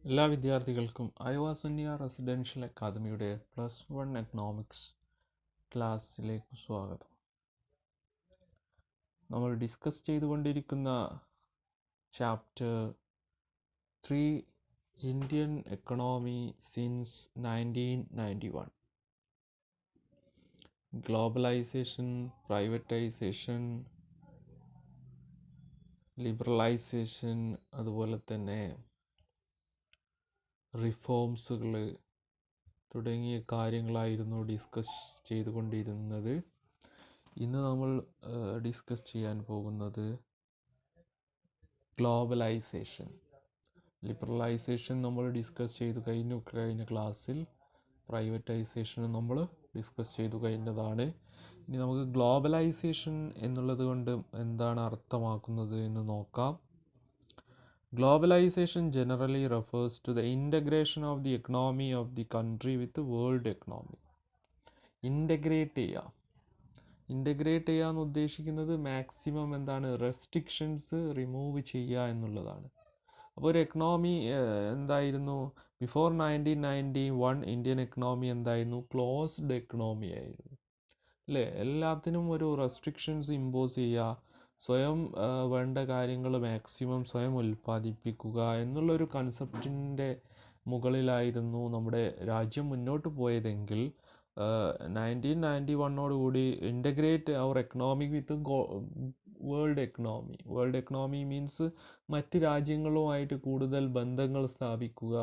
എല്ലാ വിദ്യാർത്ഥികൾക്കും ഐവ സുന്നിയ റെസിഡൻഷ്യൽ അക്കാദമിയുടെ +1 എക്കണോമിക്സ് ക്ലാസ്സിലേക്ക് സ്വാഗതം. നമ്മൾ ഡിസ്കസ് ചെയ്തുകൊണ്ടിരിക്കുന്ന chapter 3 Indian economy since 1991. Globalisation, privatisation, liberalisation, അതുപോലെ തന്നെ റിഫോംസുകൾ തുടങ്ങിയ കാര്യങ്ങളായിരുന്നു ഡിസ്കസ് ചെയ്തുകൊണ്ടിരുന്നത്. ഇന്ന് നമ്മൾ ഡിസ്കസ് ചെയ്യാൻ പോകുന്നത് ഗ്ലോബലൈസേഷൻ. ലിബറലൈസേഷൻ നമ്മൾ ഡിസ്കസ് ചെയ്തു കഴിഞ്ഞ ക്ലാസ്സിൽ. പ്രൈവറ്റൈസേഷൻ നമ്മൾ ഡിസ്കസ് ചെയ്തു കഴിഞ്ഞതാണ്. ഇനി നമുക്ക് ഗ്ലോബലൈസേഷൻ എന്നുള്ളത് കൊണ്ട് എന്താണ് അർത്ഥമാക്കുന്നത് എന്ന് നോക്കാം. Globalization generally refers to the integration of the economy of the country with the world economy. Integrate ചെയ്യുക എന്ന് ഉദ്ദേശിക്കുന്നത് മാക്സിമം എന്താണ്, റെസ്ട്രിക്ഷൻസ് റിമൂവ് ചെയ്യുക എന്നുള്ളതാണ്. അപ്പോൾ ഒരു എക്കണോമി എന്തായിരുന്നു, ബിഫോർ 1991 ഇന്ത്യൻ എക്കണോമി എന്തായിരുന്നു, ക്ലോസ്ഡ് എക്കണോമി ആയിരുന്നു അല്ലേ. എല്ലാത്തിനും ഒരു റെസ്ട്രിക്ഷൻസ് ഇമ്പോസ് ചെയ്യുക, സ്വയം വേണ്ട കാര്യങ്ങൾ മാക്സിമം സ്വയം ഉൽപ്പാദിപ്പിക്കുക എന്നുള്ളൊരു കൺസെപ്റ്റിൻ്റെ മുകളിലായിരുന്നു നമ്മുടെ രാജ്യം മുന്നോട്ട് പോയതെങ്കിൽ 1991 integrate our economic with world economy means മറ്റ് രാജ്യങ്ങളുമായിട്ട് കൂടുതൽ ബന്ധങ്ങൾ സ്ഥാപിക്കുക,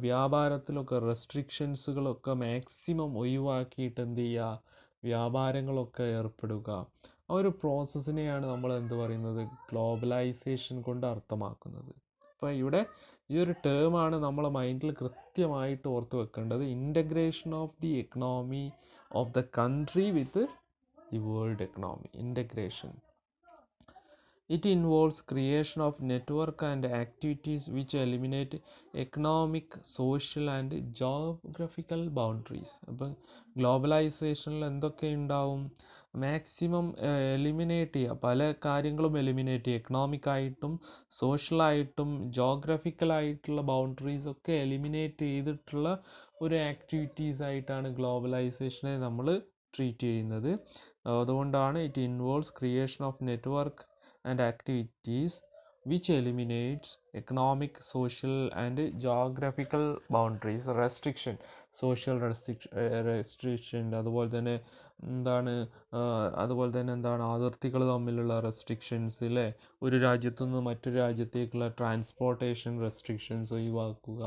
വ്യാപാരത്തിലൊക്കെ റെസ്ട്രിക്ഷൻസുകളൊക്കെ മാക്സിമം ഒഴിവാക്കിയിട്ട് എന്ത് ചെയ്യുക, വ്യാപാരങ്ങളൊക്കെ ഏർപ്പെടുക. ആ ഒരു പ്രോസസ്സിനെയാണ് നമ്മൾ എന്ത് പറയുന്നത്, ഗ്ലോബലൈസേഷൻ കൊണ്ട് അർത്ഥമാക്കുന്നത്. അപ്പോൾ ഇവിടെ ഈ ഒരു ടേമാണ് നമ്മളെ മൈൻഡിൽ കൃത്യമായിട്ട് ഓർത്ത് വെക്കേണ്ടത്. Integration of the economy of the country with the world economy. Integration. It involves creation of network and activities which eliminate economic, social and geographical boundaries. അപ്പോൾ ഗ്ലോബലൈസേഷനിൽ എന്തൊക്കെ ഉണ്ടാവും, മാക്സിമം എലിമിനേറ്റ് ചെയ്യുക, പല കാര്യങ്ങളും എലിമിനേറ്റ് ചെയ്യുക, എക്കണോമിക്കായിട്ടും സോഷ്യലായിട്ടും ജോഗ്രഫിക്കലായിട്ടുള്ള ബൗണ്ടറീസ് ഒക്കെ എലിമിനേറ്റ് ചെയ്തിട്ടുള്ള ഒരു ആക്ടിവിറ്റീസ് ആയിട്ടാണ് ഗ്ലോബലൈസേഷനെ നമ്മൾ ട്രീറ്റ് ചെയ്യുന്നത്. അതുകൊണ്ടാണ് it involves creation of network and activities which eliminates economic, social and geographical boundaries, restriction, social restriction, അതുപോലെ തന്നെ എന്താണ് അതിർത്തികൾ തമ്മിലുള്ള റെസ്ട്രിക്ഷൻസ് അല്ലേ, ഒരു രാജ്യത്തു നിന്ന് മറ്റൊരു രാജ്യത്തേക്കുള്ള ട്രാൻസ്പോർട്ടേഷൻ റെസ്ട്രിക്ഷൻസ് ഒഴിവാക്കുക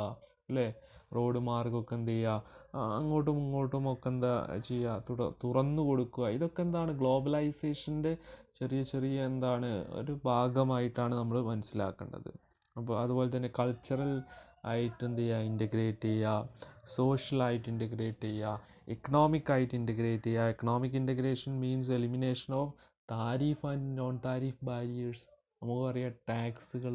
അല്ലേ, റോഡ് മാർഗമൊക്കെ എന്ത് ചെയ്യുക, അങ്ങോട്ടും ഇങ്ങോട്ടും ഒക്കെ എന്താ ചെയ്യുക, തുറന്നു കൊടുക്കുക. ഇതൊക്കെ എന്താണ്, ഗ്ലോബലൈസേഷൻ്റെ ചെറിയ എന്താണ് ഒരു ഭാഗമായിട്ടാണ് നമ്മൾ മനസ്സിലാക്കേണ്ടത്. അപ്പോൾ അതുപോലെ തന്നെ കൾച്ചറൽ ആയിട്ട് എന്ത് ചെയ്യുക, ഇൻ്റഗ്രേറ്റ് ചെയ്യുക, സോഷ്യലായിട്ട് ഇൻ്റഗ്രേറ്റ് ചെയ്യുക, എക്കണോമിക്കായിട്ട് ഇൻ്റഗ്രേറ്റ് ചെയ്യുക. Economic integration means elimination of tariff and non tariff barriers. നമുക്കറിയാം ടാക്സുകൾ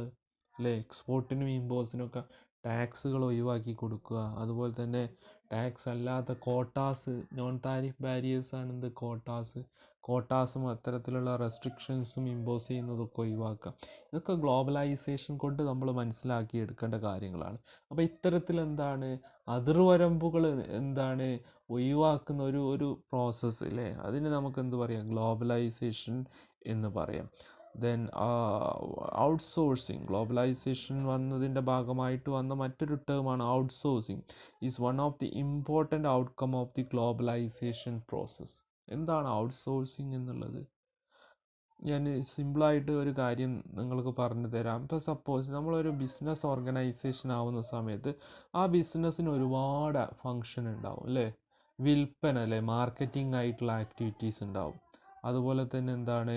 അല്ലേ, എക്സ്പോർട്ടിനും ഇമ്പോർട്സിനൊക്കെ ടാക്സുകൾ ഒഴിവാക്കി കൊടുക്കുക. അതുപോലെ തന്നെ ടാക്സ് അല്ലാത്ത കോട്ടാസ്, നോൺ താരിഫ് ബാരിയേഴ്സ് ആണ് എന്ത്, കോട്ടാസും അത്തരത്തിലുള്ള റെസ്ട്രിക്ഷൻസും ഇമ്പോസ് ചെയ്യുന്നതൊക്കെ ഒഴിവാക്കുക. ഇതൊക്കെ ഗ്ലോബലൈസേഷൻ കൊണ്ട് നമ്മൾ മനസ്സിലാക്കിയെടുക്കേണ്ട കാര്യങ്ങളാണ്. അപ്പോൾ ഇത്തരത്തിൽ എന്താണ്, അതിർവരമ്പുകൾ എന്താണ് ഒഴിവാക്കുന്ന ഒരു പ്രോസസ്സ് അല്ലേ, അതിന് നമുക്ക് എന്ത് പറയാം, ഗ്ലോബലൈസേഷൻ എന്ന് പറയാം. Then outsourcing. ഗ്ലോബലൈസേഷൻ വന്നതിൻ്റെ ഭാഗമായിട്ട് വന്ന മറ്റൊരു ടേമാണ് outsourcing. Is one of the important outcome of the globalisation process. എന്താണ് ഔട്ട്സോഴ്സിങ് എന്നുള്ളത്? ഞാൻ സിമ്പിളായിട്ട് ഒരു കാര്യം നിങ്ങൾക്ക് പറഞ്ഞു തരാം. ഇപ്പോൾ സപ്പോസ് നമ്മളൊരു ബിസിനസ് ഓർഗനൈസേഷൻ ആവുന്ന സമയത്ത് ആ ബിസിനസ്സിന് ഒരുപാട് ഫങ്ഷൻ ഉണ്ടാവും അല്ലേ, വിൽപ്പന അല്ലേ, മാർക്കറ്റിംഗ് ആയിട്ടുള്ള ആക്ടിവിറ്റീസ് ഉണ്ടാവും. അതുപോലെ തന്നെ എന്താണ്,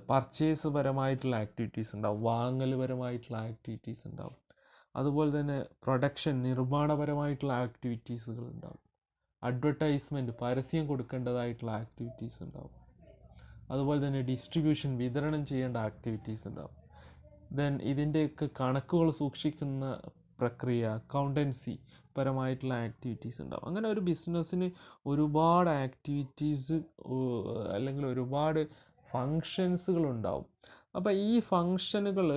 പർച്ചേസ് പരമായിട്ടുള്ള ആക്ടിവിറ്റീസ് ഉണ്ടാവും, വാങ്ങൽ പരമായിട്ടുള്ള ആക്ടിവിറ്റീസ് ഉണ്ടാവും. അതുപോലെ തന്നെ പ്രൊഡക്ഷൻ, നിർമ്മാണപരമായിട്ടുള്ള ആക്ടിവിറ്റീസുകൾ ഉണ്ടാവും. അഡ്വർടൈസ്മെൻറ്റ്, പരസ്യം കൊടുക്കേണ്ടതായിട്ടുള്ള ആക്ടിവിറ്റീസ് ഉണ്ടാവും. അതുപോലെ തന്നെ ഡിസ്ട്രിബ്യൂഷൻ, വിതരണം ചെയ്യേണ്ട ആക്ടിവിറ്റീസ് ഉണ്ടാവും. ദെൻ ഇതിൻ്റെയൊക്കെ കണക്കുകൾ സൂക്ഷിക്കുന്ന പ്രക്രിയ, അക്കൗണ്ടൻസി പരമായിട്ടുള്ള ആക്ടിവിറ്റീസ് ഉണ്ടാവും. അങ്ങനെ ഒരു ബിസിനസ്സിന് ഒരുപാട് ആക്ടിവിറ്റീസ് അല്ലെങ്കിൽ ഒരുപാട് ഫങ്ഷൻസുകൾ ഉണ്ടാവും. അപ്പോൾ ഈ ഫങ്ഷനുകൾ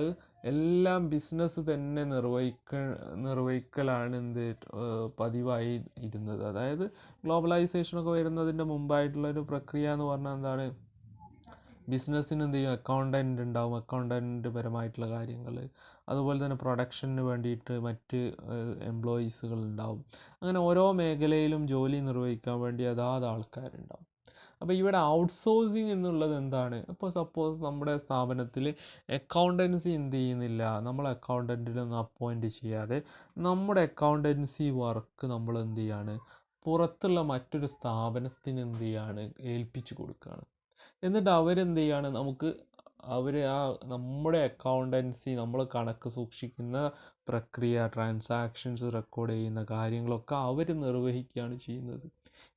എല്ലാം ബിസിനസ് തന്നെ നിർവഹിക്കലാണ് പതിവായി ഇരുന്നത്. അതായത് ഗ്ലോബലൈസേഷനൊക്കെ വരുന്നതിൻ്റെ മുമ്പായിട്ടുള്ളൊരു പ്രക്രിയ എന്ന് പറഞ്ഞാൽ എന്താണ്, ബിസിനസ്സിന് എന്ത് ചെയ്യും, അക്കൗണ്ടൻ്റ് ഉണ്ടാവും, അക്കൗണ്ടൻ്റ് പരമായിട്ടുള്ള കാര്യങ്ങൾ, അതുപോലെ തന്നെ പ്രൊഡക്ഷന് വേണ്ടിയിട്ട് മറ്റ് എംപ്ലോയീസുകൾ ഉണ്ടാവും. അങ്ങനെ ഓരോ മേഖലയിലും ജോലി നിർവഹിക്കാൻ വേണ്ടി അതാത് ആൾക്കാരുണ്ടാവും. അപ്പോൾ ഇവിടെ ഔട്ട്സോഴ്സിങ് എന്നുള്ളത് എന്താണ്? ഇപ്പോൾ സപ്പോസ് നമ്മുടെ സ്ഥാപനത്തിൽ അക്കൗണ്ടൻസി എന്ത് ചെയ്യുന്നില്ല, നമ്മൾ അക്കൗണ്ടൻറ്റിനൊന്നും അപ്പോയിൻറ്റ് ചെയ്യാതെ നമ്മുടെ അക്കൗണ്ടൻസി വർക്ക് നമ്മൾ എന്ത് ചെയ്യാണ്, പുറത്തുള്ള മറ്റൊരു സ്ഥാപനത്തിന് എന്ത് ചെയ്യാണ്, ഏൽപ്പിച്ചു കൊടുക്കുകയാണ്. എന്നിട്ട് അവരെന്ത് ചെയ്യാണ്, അവർ നമ്മുടെ അക്കൗണ്ടൻസി, നമ്മൾ കണക്ക് സൂക്ഷിക്കുന്ന പ്രക്രിയ, ട്രാൻസാക്ഷൻസ് റെക്കോർഡ് ചെയ്യുന്ന കാര്യങ്ങളൊക്കെ അവർ നിർവഹിക്കുകയാണ് ചെയ്യുന്നത്.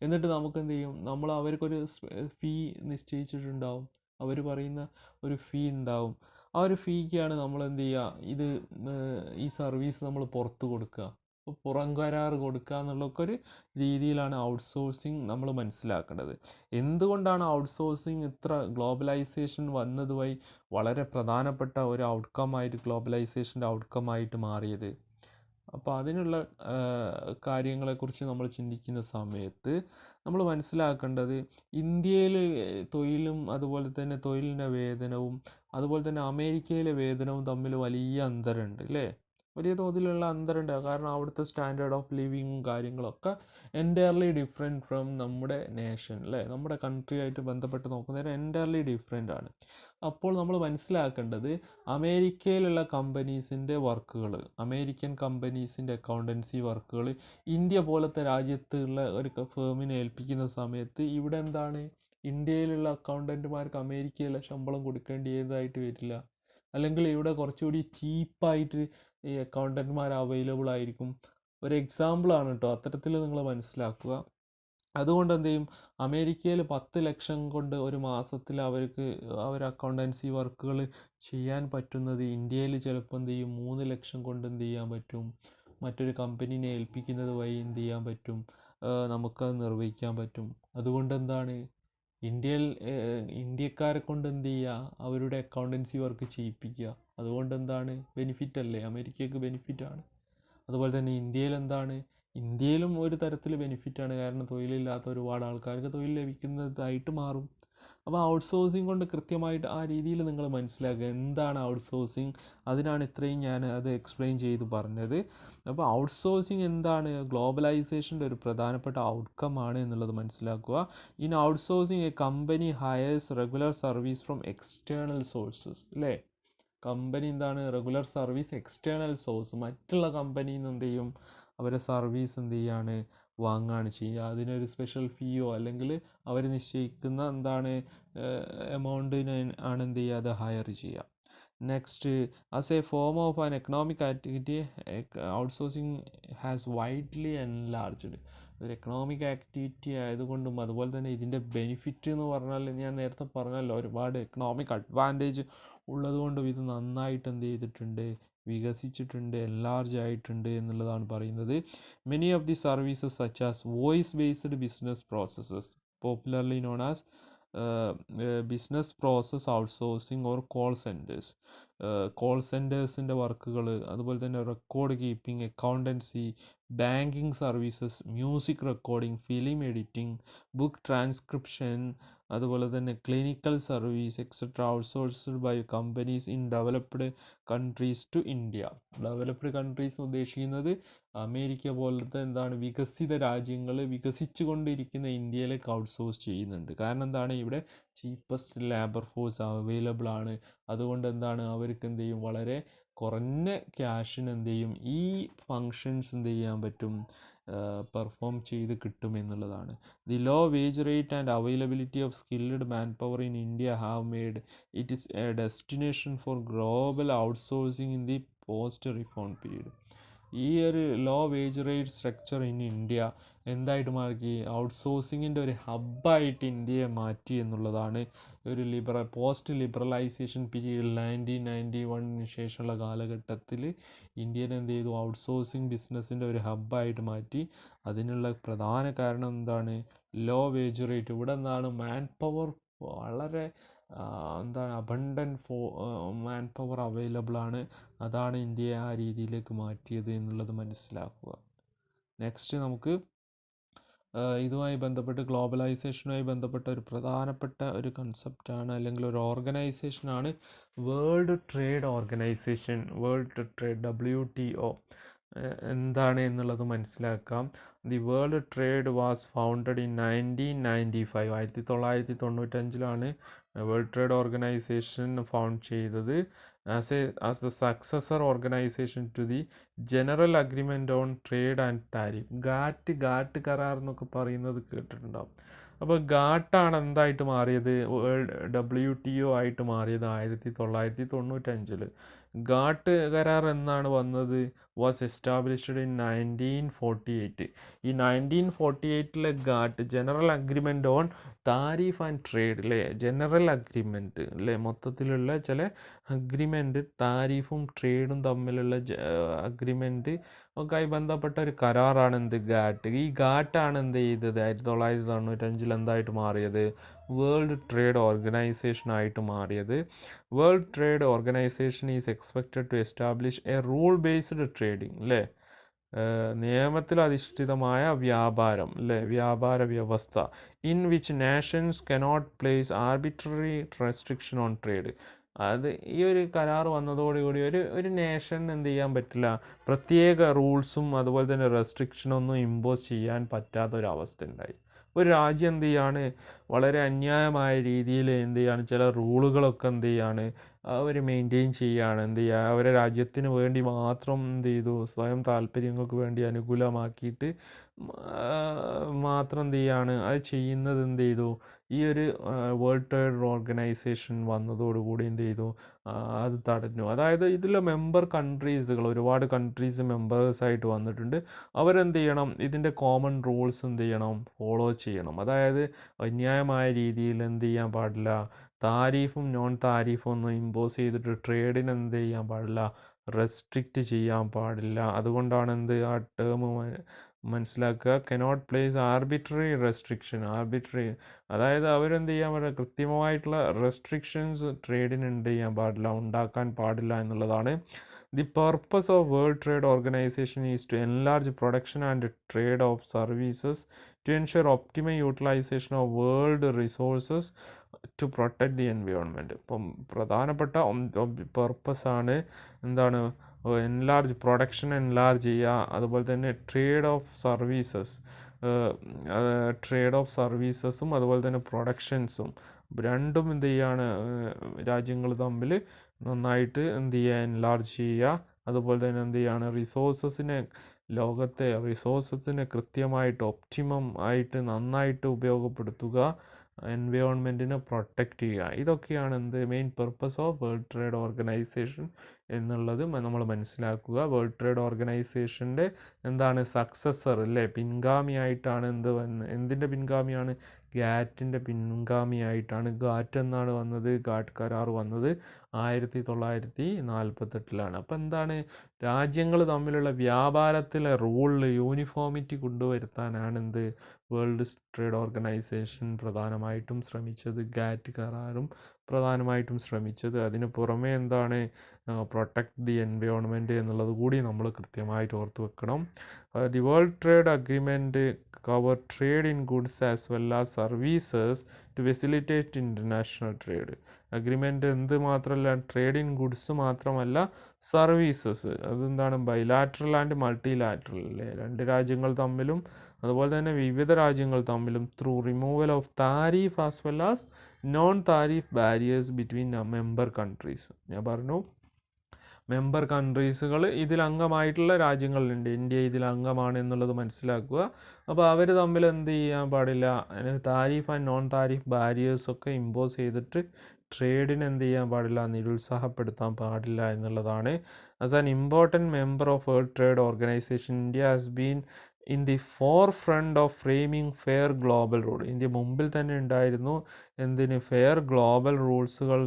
എന്നിട്ട് നമുക്ക് എന്ത് ചെയ്യും, നമ്മൾ അവർക്കൊരു ഫീ നിശ്ചയിച്ചിട്ടുണ്ടാവും, അവർ പറയുന്ന ഒരു ഫീ ഉണ്ടാവും. ആ ഒരു ഫീക്കാണ് നമ്മൾ എന്ത് ചെയ്യുക, ഈ സർവീസ് നമ്മൾ പുറത്ത് കൊടുക്കുക, പുറം കരാർ കൊടുക്കുക എന്നുള്ളൊക്കെ ഒരു രീതിയിലാണ് ഔട്ട്സോഴ്സിങ് നമ്മൾ മനസ്സിലാക്കേണ്ടത്. എന്തുകൊണ്ടാണ് ഔട്ട്സോഴ്സിങ് ഇത്ര ഗ്ലോബലൈസേഷൻ വന്നതുവഴി വളരെ പ്രധാനപ്പെട്ട ഒരു ഔട്ട്കമായിട്ട്, ഗ്ലോബലൈസേഷൻ്റെ ഔട്ട്കമായിട്ട് മാറിയത്? അപ്പോൾ അതിനുള്ള കാര്യങ്ങളെക്കുറിച്ച് നമ്മൾ ചിന്തിക്കുന്ന സമയത്ത് നമ്മൾ മനസ്സിലാക്കേണ്ടത്, ഇന്ത്യയിൽ തൊഴിലും അതുപോലെ തന്നെ തൊഴിലിൻ്റെ വേതനവും അതുപോലെ തന്നെ അമേരിക്കയിലെ വേതനവും തമ്മിൽ വലിയ അന്തരമുണ്ട് അല്ലേ? വലിയ തോതിലുള്ള അന്തരമുണ്ട്. കാരണം അവിടുത്തെ സ്റ്റാൻഡേർഡ് ഓഫ് ലിവിങ്ങും കാര്യങ്ങളൊക്കെ എൻറ്റയർലി ഡിഫറെൻറ്റ് ഫ്രം നമ്മുടെ നേഷൻ അല്ലേ? നമ്മുടെ കൺട്രി ആയിട്ട് ബന്ധപ്പെട്ട് നോക്കുന്നതിന് എൻറ്റയർലി ഡിഫറെൻ്റ് ആണ്. അപ്പോൾ നമ്മൾ മനസ്സിലാക്കേണ്ടത്, അമേരിക്കയിലുള്ള കമ്പനീസിൻ്റെ വർക്കുകൾ, അമേരിക്കൻ കമ്പനീസിൻ്റെ അക്കൗണ്ടൻസി വർക്കുകൾ ഇന്ത്യ പോലത്തെ രാജ്യത്തുള്ള ഒരു ഫേമിനെ ഏൽപ്പിക്കുന്ന സമയത്ത് ഇവിടെ എന്താണ്, ഇന്ത്യയിലുള്ള അക്കൗണ്ടൻറ്റുമാർക്ക് അമേരിക്കയിലെ ശമ്പളം കൊടുക്കേണ്ടതായിട്ട് വരില്ല. അല്ലെങ്കിൽ ഇവിടെ കുറച്ചുകൂടി ചീപ്പായിട്ട് ഈ അക്കൗണ്ടൻറ്റ്മാർ അവൈലബിൾ ആയിരിക്കും. ഒരു എക്സാമ്പിളാണ് കേട്ടോ, അത്തരത്തിൽ നിങ്ങൾ മനസ്സിലാക്കുക. അതുകൊണ്ട് എന്ത് ചെയ്യും, അമേരിക്കയിൽ 10 ലക്ഷം കൊണ്ട് ഒരു മാസത്തിൽ അവർ അക്കൗണ്ടൻസി വർക്കുകൾ ചെയ്യാൻ പറ്റുന്നത് ഇന്ത്യയിൽ ചിലപ്പോൾ എന്ത് ചെയ്യും, 3 ലക്ഷം കൊണ്ട് എന്ത് ചെയ്യാൻ പറ്റും, മറ്റൊരു കമ്പനീനെ ഏൽപ്പിക്കുന്നത് വഴി എന്ത് ചെയ്യാൻ പറ്റും, നമുക്കത് നിർവഹിക്കാൻ പറ്റും. അതുകൊണ്ട് എന്താണ്, ഇന്ത്യക്കാരെ കൊണ്ട് എന്ത് ചെയ്യുക, അവരുടെ അക്കൗണ്ടൻസി വർക്ക് ചെയ്യിപ്പിക്കുക. അതുകൊണ്ട് എന്താണ്, ബെനിഫിറ്റ് അല്ലേ, അമേരിക്കയ്ക്ക് ബെനിഫിറ്റാണ്. അതുപോലെ തന്നെ ഇന്ത്യയിലും ഒരു തരത്തിൽ ബെനിഫിറ്റാണ്. കാരണം തൊഴിലില്ലാത്ത ഒരുപാട് ആൾക്കാർക്ക് തൊഴിൽ ലഭിക്കുന്നതായിട്ട് മാറും. അപ്പോൾ ഔട്ട്സോഴ്സിങ് കൊണ്ട് കൃത്യമായിട്ട് ആ രീതിയിൽ നിങ്ങൾ മനസ്സിലാക്കുക എന്താണ് ഔട്ട്സോഴ്സിങ്. അതിനാണ് ഇത്രയും ഞാൻ അത് എക്സ്പ്ലെയിൻ ചെയ്ത് പറഞ്ഞത്. അപ്പോൾ ഔട്ട്സോഴ്സിങ് എന്താണ്, ഗ്ലോബലൈസേഷൻ്റെ ഒരു പ്രധാനപ്പെട്ട ഔട്ട്കം ആണ് എന്നുള്ളത് മനസ്സിലാക്കുക. In outsourcing A company hires regular service from external sources അല്ലേ? കമ്പനി എന്താണ്, റെഗുലർ സർവീസ് എക്സ്റ്റേണൽ സോഴ്സ്, മറ്റുള്ള കമ്പനിയിൽ നിന്ന് എന്ത് ചെയ്യും, അവരെ സർവീസ് എന്ത് ചെയ്യാണ്, വാങ്ങുകയാണ് ചെയ്യുക. അതിനൊരു സ്പെഷ്യൽ ഫീയോ അല്ലെങ്കിൽ അവർ നിശ്ചയിക്കുന്ന എന്താണ് എമൗണ്ടിന് ആണ് എന്ത് ചെയ്യുക, അത് ഹയർ ചെയ്യുക. Next, as A form of an economic activity outsourcing has widely enlarged. ഒരു എക്കണോമിക് ആക്ടിവിറ്റി ആയതുകൊണ്ടും അതുപോലെ തന്നെ ഇതിൻ്റെ ബെനിഫിറ്റ് എന്ന് പറഞ്ഞാൽ ഞാൻ നേരത്തെ പറഞ്ഞല്ലോ, ഒരുപാട് എക്കണോമിക് അഡ്വാൻറ്റേജ് ഉള്ളതുകൊണ്ടും ഇത് നന്നായിട്ട് എന്ത് ചെയ്തിട്ടുണ്ട്, വികസിച്ചിട്ടുണ്ട്, എൻലാർജ് ആയിട്ടുണ്ട് എന്നുള്ളതാണ് പറയുന്നത്. Many of the services such as voice based business processes, popularly known as business process outsourcing or call സെൻറ്റേഴ്സിൻ്റെ വർക്കുകൾ, അതുപോലെ തന്നെ record keeping, accountancy, banking services, music recording, film editing, book transcription, അതുപോലെ തന്നെ clinical service etcetera outsourced by companies in developed countries to India. Developed countries ഉദ്ദേശിക്കുന്നത് America പോലത്തെ എന്താണ്, വികസിത രാജ്യങ്ങൾ, വികസിച്ചു കൊണ്ടിരിക്കുന്ന ഇന്ത്യയിലേക്ക് ഔട്ട്സോഴ്സ് ചെയ്യുന്നുണ്ട്. കാരണം എന്താണ്, ഇവിടെ ചീപ്പസ്റ്റ് ലേബർ ഫോഴ്സ് അവൈലബിൾ ആണ്. അതുകൊണ്ട് എന്താണ്, അവർക്ക് എന്ത് ചെയ്യും, വളരെ കുറഞ്ഞ ക്യാഷിന് എന്ത് ചെയ്യും, ഈ ഫങ്ഷൻസ് എന്ത് ചെയ്യാൻ പറ്റും, പെർഫോം ചെയ്ത് കിട്ടുമെന്നുള്ളതാണ്. The low wage rate and availability of skilled manpower in India have made it is a destination for global outsourcing in the post reform period. ഈ ഒരു low wage rate structure in India എന്തായിട്ട് മാറ്റി, ഔട്ട്സോഴ്സിങ്ങിൻ്റെ ഒരു ഹബ്ബായിട്ട് ഇന്ത്യയെ മാറ്റി എന്നുള്ളതാണ്. ഒരു post liberalisation period 1991 ശേഷമുള്ള കാലഘട്ടത്തിൽ ഇന്ത്യനെ എന്ത് ചെയ്തു, ഔട്ട്സോഴ്സിങ് ബിസിനസ്സിൻ്റെ ഒരു ഹബ്ബായിട്ട് മാറ്റി. അതിനുള്ള പ്രധാന കാരണം എന്താണ്, ലോ വേജ് റേറ്റ്. ഇവിടെ എന്താണ്, മാൻ പവർ വളരെ എന്താണ് അബണ്ടൻറ്റ് മാൻ പവർ അവൈലബിൾ ആണ്. അതാണ് ഇന്ത്യയെ ആ രീതിയിലേക്ക് മാറ്റിയത് എന്നുള്ളത് മനസ്സിലാക്കുക. നെക്സ്റ്റ് നമുക്ക് ഇതുമായി ബന്ധപ്പെട്ട് ഗ്ലോബലൈസേഷനുമായി ബന്ധപ്പെട്ട ഒരു പ്രധാനപ്പെട്ട ഒരു കൺസെപ്റ്റാണ് അല്ലെങ്കിൽ ഒരു ഓർഗനൈസേഷനാണ് world trade organization. World trade WTO എന്താണ് എന്നുള്ളത് മനസ്സിലാക്കാം. The world trade was founded in 1995. 1995 world trade organization found ചെയ്തത് as the successor organization to the general agreement on trade and tariff. GATT കരാർ എന്നൊക്കെ പറയുന്നത് കേട്ടിട്ടുണ്ടാവും. അപ്പോൾ ഗാട്ടാണ് എന്തായിട്ട് മാറിയത്, WTO ആയിട്ട് മാറിയത് 1995. ഗാട്ട് കരാർ എന്നാണ് വന്നത്, വാസ് എസ്റ്റാബ്ലിഷ്ഡ് ഇൻ 1948. ഈ 1948 GATT general agreement on tariff and trade അല്ലേ, ജനറൽ അഗ്രിമെൻറ്റ് അല്ലേ, മൊത്തത്തിലുള്ള ചില അഗ്രിമെൻറ്റ് താരിഫും ട്രേഡും തമ്മിലുള്ള അഗ്രിമെൻറ്റ് ഒക്കെ ആയി ബന്ധപ്പെട്ട ഒരു കരാറാണ് എന്ത്, ഗാട്ട്. ഈ ഗാട്ടാണ് എന്ത് ചെയ്തത് 1995 എന്തായിട്ട് മാറിയത്, വേൾഡ് ട്രേഡ് ഓർഗനൈസേഷൻ ആയിട്ട് മാറിയത്. World trade organisation is expected to establish a rule based trading അല്ലേ, നിയമത്തിൽ അധിഷ്ഠിതമായ വ്യാപാരം അല്ലേ, വ്യാപാര വ്യവസ്ഥ. In which nations cannot place arbitrary restriction on trade. അത് ഈ ഒരു കരാർ വന്നതോടുകൂടി ഒരു നേഷൻ എന്ത് ചെയ്യാൻ പറ്റില്ല, പ്രത്യേക റൂൾസും അതുപോലെ തന്നെ റെസ്ട്രിക്ഷനൊന്നും ഇമ്പോസ് ചെയ്യാൻ പറ്റാത്തൊരവസ്ഥ ഉണ്ടായി. ഒരു രാജ്യം എന്ത് ചെയ്യാണ്, വളരെ അന്യായമായ രീതിയിൽ എന്ത് ചെയ്യാണ്, ചില റൂളുകളൊക്കെ എന്ത് ചെയ്യാണ് അവർ മെയിൻറ്റെയിൻ ചെയ്യുകയാണ്. എന്ത് ചെയ്യുക, അവരെ രാജ്യത്തിന് വേണ്ടി മാത്രം എന്ത് ചെയ്തു, സ്വയം താല്പര്യങ്ങൾക്ക് വേണ്ടി അനുകൂലമാക്കിയിട്ട് മാത്രം എന്ത് ചെയ്യാണ് അത് ചെയ്യുന്നത്. എന്ത് ചെയ്തു, ഈ ഒരു വേൾഡ് ട്രേഡ് ഓർഗനൈസേഷൻ വന്നതോടുകൂടി എന്ത് ചെയ്തു, അത് തടഞ്ഞു. അതായത് ഇതിലെ മെമ്പർ കൺട്രീസുകൾ, ഒരുപാട് കൺട്രീസ് മെമ്പേഴ്സായിട്ട് വന്നിട്ടുണ്ട്. അവരെന്ത് ചെയ്യണം, ഇതിൻ്റെ കോമൺ റൂൾസ് എന്ത് ചെയ്യണം, ഫോളോ ചെയ്യണം. അതായത് അന്യായമായ രീതിയിൽ എന്ത് ചെയ്യാൻ പാടില്ല, താരിഫും നോൺ താരിഫും ഒന്നും ഇമ്പോസ് ചെയ്തിട്ട് ട്രേഡിന് എന്ത് ചെയ്യാൻ പാടില്ല, റെസ്ട്രിക്റ്റ് ചെയ്യാൻ പാടില്ല. അതുകൊണ്ടാണ് എന്ത് ആ ടേം മനസ്സിലാക്കുക, കനോട്ട് പ്ലേസ് ആർബിട്രറി റെസ്ട്രിക്ഷൻ. അതായത് അവരെന്ത് ചെയ്യാൻ പാടില്ല, കൃത്യമായിട്ടുള്ള റെസ്ട്രിക്ഷൻസ് ട്രേഡിന് എന്ത് ചെയ്യാൻ പാടില്ല, ഉണ്ടാക്കാൻ പാടില്ല എന്നുള്ളതാണ്. The purpose of world trade organisation is to enlarge production and trade of services to ensure optimal utilisation of world resources to protect the environment. ഇപ്പം പ്രധാനപ്പെട്ട പർപ്പസാണ് എന്താണ്, എൻലാർജ് പ്രൊഡക്ഷൻ എൻലാർജ് ചെയ്യുക, അതുപോലെ തന്നെ ട്രേഡ് ഓഫ് സർവീസസും അതുപോലെ തന്നെ പ്രൊഡക്ഷൻസും രണ്ടും എന്ത് ചെയ്യാണ്, രാജ്യങ്ങൾ തമ്മിൽ നന്നായിട്ട് എന്ത് ചെയ്യുക, എൻലാർജ് ചെയ്യുക. അതുപോലെ തന്നെ എന്ത് ചെയ്യാണ്, ലോകത്തെ റിസോഴ്സസിനെ കൃത്യമായിട്ട് ഒപ്റ്റിമം ആയിട്ട് നന്നായിട്ട് ഉപയോഗപ്പെടുത്തുക, എൻവയോൺമെൻറ്റിനെ പ്രൊട്ടക്റ്റ് ചെയ്യുക. ഇതൊക്കെയാണ് എന്ത് main purpose of world trade organisation എന്നുള്ളത് നമ്മൾ മനസ്സിലാക്കുക. വേൾഡ് ട്രേഡ് ഓർഗനൈസേഷൻ്റെ എന്താണ് സക്സസർ അല്ലേ, പിൻഗാമിയായിട്ടാണ് എന്തിൻ്റെ പിൻഗാമിയാണ്, ഗാറ്റിൻ്റെ പിൻഗാമിയായിട്ടാണ്. ഗാറ്റ് എന്നാണ് വന്നത്, ഗാട്ട് കരാർ വന്നത് 1948. അപ്പം എന്താണ്, രാജ്യങ്ങൾ തമ്മിലുള്ള വ്യാപാരത്തിലെ റൂളിൽ യൂണിഫോമിറ്റി കൊണ്ടുവരുത്താനാണ് എന്ത് വേൾഡ് ട്രേഡ് ഓർഗനൈസേഷൻ പ്രധാനമായിട്ടും ശ്രമിച്ചത്, ഗാറ്റ് കരാറും പ്രധാനമായിട്ടും ശ്രമിച്ചത്. അതിന് പുറമേ എന്താണ്, പ്രൊട്ടക്ട് ദി എൻവയോൺമെൻറ്റ് എന്നുള്ളത് കൂടി നമ്മൾ കൃത്യമായിട്ട് ഓർത്ത് വെക്കണം. The world trade agreement cover trade in goods as well as services to facilitate international trade. Agreement എന്ത് മാത്രമല്ല, ട്രേഡ് ഇൻ ഗുഡ്സ് മാത്രമല്ല, സർവീസസ്. അതെന്താണ്, ബൈലാറ്ററൽ ആൻഡ് മൾട്ടിലാറ്ററൽ അല്ലേ, രണ്ട് രാജ്യങ്ങൾ തമ്മിലും അതുപോലെ തന്നെ വിവിധ രാജ്യങ്ങൾ തമ്മിലും through removal of tariff as well as non tariff barriers between member countries. ഞാൻ പറഞ്ഞു മെമ്പർ കൺട്രീസുകൾ ഇതിൽ അംഗമായിട്ടുള്ള രാജ്യങ്ങളുണ്ട്, ഇന്ത്യ ഇതിൽ അംഗമാണ് എന്നുള്ളത് മനസ്സിലാക്കുക. അപ്പോൾ അവർ തമ്മിൽ എന്ത് ചെയ്യാൻ പാടില്ല, താരിഫ് ആൻഡ് നോൺ താരിഫ് ബാരിയേഴ്സൊക്കെ ഇമ്പോസ് ചെയ്തിട്ട് ട്രേഡിന് എന്ത് ചെയ്യാൻ പാടില്ല, നിരുത്സാഹപ്പെടുത്താൻ പാടില്ല എന്നുള്ളതാണ്. As an important member of world trade organisation, India has been in the forefront of framing fair global rule. India മുമ്പിൽ തന്നെ ഉണ്ടായിരുന്നു ഫെയർ ഗ്ലോബൽ റൂൾസുകൾ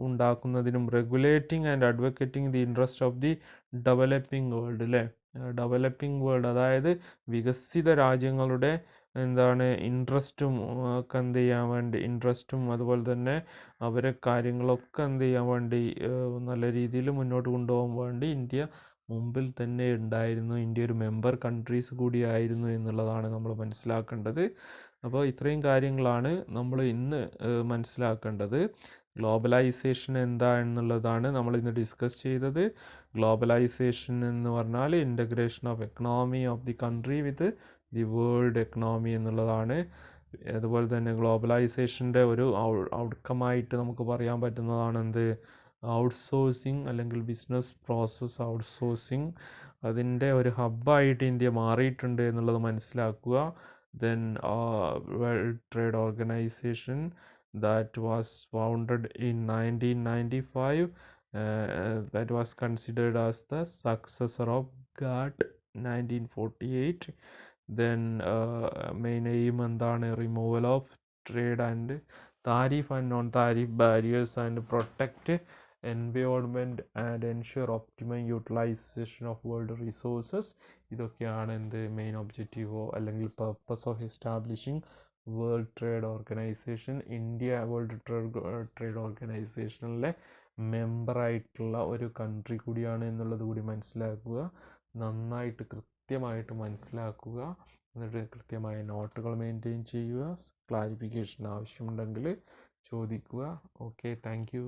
ഉണ്ടാക്കുന്നതിനും regulating and advocating the interest of the developing world അല്ലേ. Developing world അതായത് വികസിത രാജ്യങ്ങളുടെ എന്താണ് ഇൻട്രസ്റ്റും ഒക്കെ എന്ത് ചെയ്യാൻ വേണ്ടി ഇൻട്രസ്റ്റും അതുപോലെ തന്നെ അവരെ കാര്യങ്ങളൊക്കെ എന്ത് ചെയ്യാൻ വേണ്ടി നല്ല രീതിയിൽ മുന്നോട്ട് കൊണ്ടുപോകാൻ വേണ്ടി ഇന്ത്യ മുമ്പിൽ തന്നെ ഉണ്ടായിരുന്നു. ഇന്ത്യ ഒരു മെമ്പർ കൺട്രീസ് കൂടിയായിരുന്നു എന്നുള്ളതാണ് നമ്മൾ മനസ്സിലാക്കേണ്ടത്. അപ്പോൾ ഇത്രയും കാര്യങ്ങളാണ് നമ്മൾ ഇന്ന് മനസ്സിലാക്കേണ്ടത്. ഗ്ലോബലൈസേഷൻ എന്താണെന്നുള്ളതാണ് നമ്മൾ ഇന്ന് ഡിസ്കസ് ചെയ്തത്. ഗ്ലോബലൈസേഷൻ എന്ന് പറഞ്ഞാൽ integration of economy of the country with the world economy എന്നുള്ളതാണ്. അതുപോലെ തന്നെ ഗ്ലോബലൈസേഷൻ്റെ ഒരു ഔട്ട്കമായിട്ട് നമുക്ക് പറയാൻ പറ്റുന്നതാണ് എന്ത്, ഔട്ട്സോഴ്സിങ് അല്ലെങ്കിൽ ബിസിനസ് പ്രോസസ് ഔട്ട്സോഴ്സിങ്. അതിൻ്റെ ഒരു ഹബ്ബായിട്ട് ഇന്ത്യ മാറിയിട്ടുണ്ട് എന്നുള്ളത് മനസ്സിലാക്കുക. Then world trade organisation that was founded in 1995, that was considered as the successor of GATT 1948. Then main aim എന്താണ്, removal of trade and tariff and non tariff barriers and protect environment and ensure optimum utilisation of world resources. ഇതൊക്കെയാണ് എന്ത് main ഒബ്ജക്റ്റീവോ അല്ലെങ്കിൽ purpose of establishing world trade organisation. India world trade ഓർഗനൈസേഷനിലെ മെമ്പറായിട്ടുള്ള ഒരു country കൂടിയാണ് എന്നുള്ളത് കൂടി മനസ്സിലാക്കുക. നന്നായിട്ട് കൃത്യമായിട്ട് മനസ്സിലാക്കുക. എന്നിട്ട് കൃത്യമായ നോട്ടുകൾ മെയിൻറ്റെയിൻ ചെയ്യുക. ക്ലാരിഫിക്കേഷൻ ആവശ്യമുണ്ടെങ്കിൽ ചോദിക്കുക. Okay, thank you.